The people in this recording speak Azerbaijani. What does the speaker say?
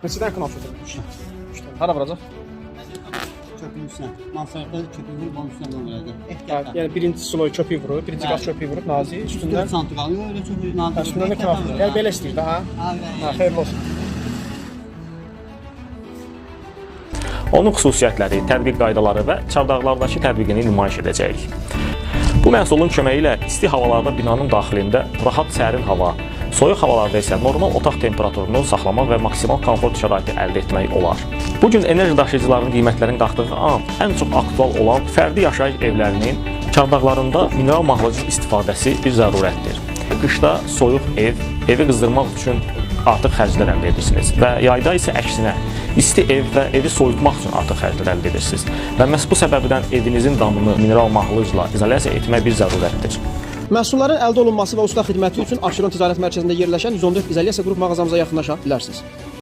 Neçədən kanal götürmüşsən? Hara vuracaq? Çöpün üstüne. Mansarda çöpün vurup onun üstüne dolduracak. Ehtiyatla. Yəni birinci sloy çöpü vurur, birinci qaz çöpü vurub nazik, üstündən 4 santim kalıyor öyle çöpün altında. üstündən də kanal vurur. Yəni belə istəyir də ha? Ha, xeyirli olsun. Onun xüsusiyyətləri, tətbiq qaydaları və çardaqlardakı tətbiqini nümayiş edəcəyik. Bu məhsulun köməyi ilə isti havalarda binanın daxilində rahat sərin hava, soyuq havalarda isə normal otaq temperaturunu saxlamaq və maksimal komfort şəraiti əldə etmək olar. Bu gün enerji daşıyıcılarının qiymətlərinin qalxdığı an ən çox aktual olan fərdi yaşayış evlərinin çardaqlarında mineral mahlucun istifadəsi bir zərurətdir. Qışda soyuq evi qızdırmaq üçün artıq xərclər əldə edirsiniz və yayda isə əksinə isti ev və evi soyutmaq üçün artıq xərclər əldə edirsiniz. Və məhz bu səbəbdən evinizin damını mineral mahlucla izolyasiya etmək bir zərurətdir. Məhsulların əldə olunması və usta xidməti üçün Abşeron Ticarət Mərkəzində yerləşən 114 İzolyasiya qrup mağazamıza yaxınlaşa bilərsiniz.